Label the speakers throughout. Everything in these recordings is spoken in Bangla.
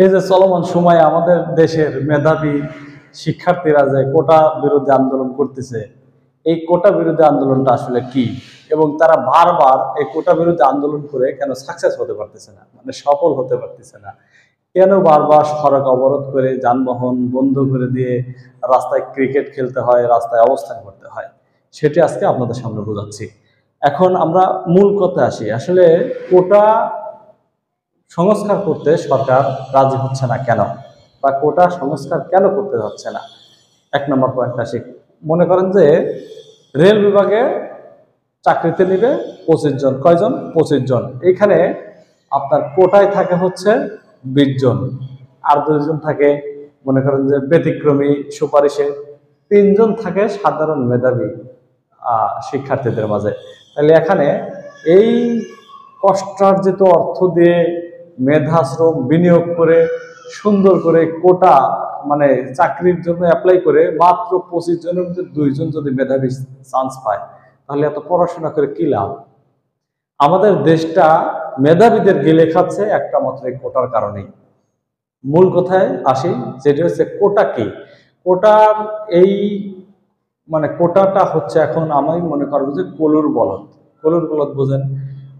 Speaker 1: এই যে চলমান সময়ে আমাদের দেশের মেধাবী শিক্ষার্থীরা যে কোটা বিরোধী আন্দোলন করতেছে, এই কোটা বিরোধী আন্দোলনটা আসলে কি, এবং তারা বারবার এই কোটা বিরোধী আন্দোলন করে কেন সাকসেস হতে পারতেছে না, মানে সফল হতে পারতেছে না, কেন বারবার সড়ক অবরোধ করে যানবাহন বন্ধ করে দিয়ে রাস্তায় ক্রিকেট খেলতে হয়, রাস্তায় অবস্থান করতে হয়, সেটি আজকে আপনাদের সামনে বোঝাচ্ছি। এখন আমরা মূল কথায় আসি। আসলে কোটা সংস্কার করতে সরকার রাজি হচ্ছে না কেন, বা কোটা সংস্কার কেন করতে যাচ্ছে না? এক নম্বর পয়েন্ট আসি। মনে করেন যে রেল বিভাগে চাকরিতে নিবে 25 জন। কয়জন? 25 জন। এইখানে আপনার কোটায় থাকে হচ্ছে 20 জন, আর 2 জন থাকে মনে করেন যে ব্যতিক্রমী সুপারিশে, 3 জন থাকে সাধারণ মেধাবী শিক্ষার্থীদের মাঝে। তাহলে এখানে এই কষ্টার্জিত অর্থ দিয়ে মেধা শ্রম বিনিয়োগ করে সুন্দর করে কোটা মানে চাকরির জন্য অ্যাপ্লাই করে মাত্র 25 জনের মধ্যে 2 জন যদি মেধাবী চান্স পায়, তাহলে এত পড়াশোনা করে কি লাভ? আমাদের দেশটা মেধাবীদের গিলে খাচ্ছে একটা মাত্র কোটার কারণেই। মূল কথায় আসি, যেটা হচ্ছে কোটা কি। কোটার এই মানে কোটাটা হচ্ছে এখন আমি মনে করবো যে কলুর বলদ। কলুর বলদ বোঝেন?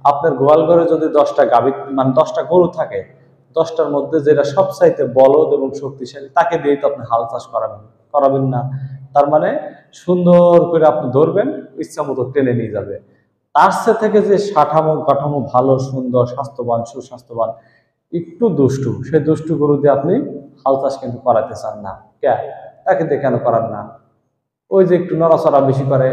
Speaker 1: আপনার গোয়াল ঘরে যদি 10টা গাভী মানে 10টা গরু থাকে, 10টার মধ্যে যেটা সবচাইতে বলদ এবং শক্তিশালী তাকে দিয়ে তো আপনি হাল চাষ করাবেন না। তার মানে সুন্দর করে আপনি ধরবেন, ইচ্ছা মতো টেনে নিয়ে যাবে। তার থেকে যে কাঠামো ভালো, সুন্দর, স্বাস্থ্যবান, সুস্বাস্থ্যবান, একটু দুষ্টু, সেই দুষ্টু গরু দিয়ে আপনি হাল চাষ কিন্তু করাতে চান না। তাকে দিয়ে কেন করান না? ওই যে একটু নড়াচড়া বেশি করে,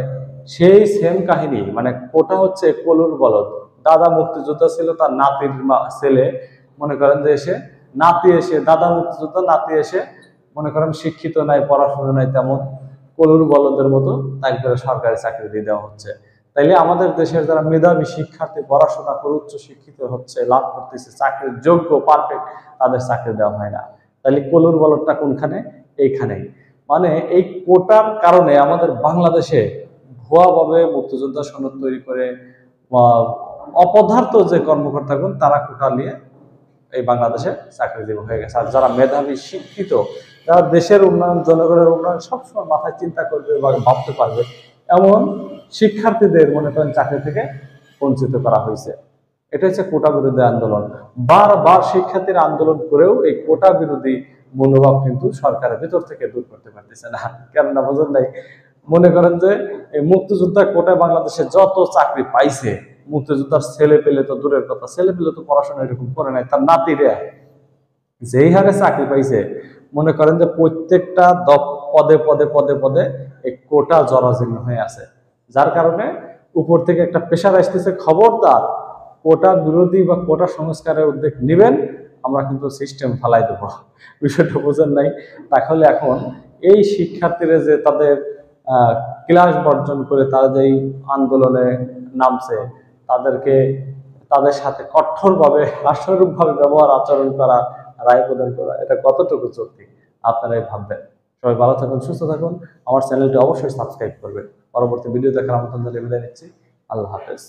Speaker 1: সেই সেম কাহিনী। মানে কোটা হচ্ছে কলুর বলদ। দাদা মুক্তিযোদ্ধা ছিল, তার নাতির ছেলে মনে করেন যে নাতি এসে দাদা মুক্তিযোদ্ধা, নাতি এসে মনে করেন শিক্ষিত নাই, পড়াশোনা নাই, তেমন কলুর বলদের মতো তাকে সরকারি চাকরি দিয়ে দেওয়া হচ্ছে। তাইলে আমাদের দেশের যারা মেধাবী শিক্ষার্থী পড়াশোনা করে উচ্চ শিক্ষিত হচ্ছে, লাভ করতেছে, চাকরির যোগ্য পারফেক্ট, তাদের চাকরি দেওয়া হয় না। তাহলে কলুর বলদটা কোনখানে? এইখানেই। মানে এই কোটার কারণে আমাদের বাংলাদেশে ভুয়াভাবে মুক্তিযোদ্ধা সনদ তৈরি করে অপদার্থ যে কর্মকর্তাগণ তারা কোটা নিয়ে এই বাংলাদেশে চাকরিজীবী হয়ে গেছে। আর যারা মেধাবী শিক্ষিত, যারা দেশের উন্নয়ন, জনগণের উন্নয়ন সবসময় মাথায় চিন্তা করবে বা ভাবতে পারবে, এমন শিক্ষার্থীদের মনে করেন চাকরি থেকে বঞ্চিত করা হয়েছে। এটা হচ্ছে কোটা বিরোধী আন্দোলন। বারবার শিক্ষার্থীরা আন্দোলন করেও এই কোটা বিরোধী মনোভাব কিন্তু সরকারের ভিতর থেকে দূর করতে পারতেছে না। কেননা বোঝেন নাই? মনে করেন যে এই মুক্তিযোদ্ধা কোটায় বাংলাদেশে যত চাকরি পাইছে, মুক্তিযোদ্ধার ছেলে পেলে তো দূরের কথা, ছেলে পেলে তো পড়াশোনা এরকম করে নাই, তার নাতিরা যেই হারে চাকরি পাইছে, মনে করেন যে প্রত্যেকটা পদে পদে পদে পদে এই কোটা জরাজীর্ণ হয়ে আছে। যার কারণে উপর থেকে একটা প্রেশার আসতেছে, খবরদার কোটা বিরোধী বা কোটা সংস্কারের উদ্যোগ নেবেন, আমরা কিন্তু সিস্টেম ফালাই দেবো। বিষয়টা বোঝেন নাই? তাহলে এখন এই শিক্ষার্থীরা যে তাদের ক্লাস বর্জন করে তারা যেই আন্দোলনে নামছে, তাদেরকে তাদের সাথে কঠোরভাবে হাস্যরূপভাবে ব্যবহার আচরণ করা, রায় প্রদান করা, এটা কতটুকু চলতি আপনারাই ভাববেন। সবাই ভালো থাকুন, সুস্থ থাকুন। আমার চ্যানেলটি অবশ্যই সাবস্ক্রাইব করবেন। পরবর্তী ভিডিও দেখার আমন্ত্রণ জানিয়ে বিদায় নিচ্ছি। আল্লাহ হাফেজ।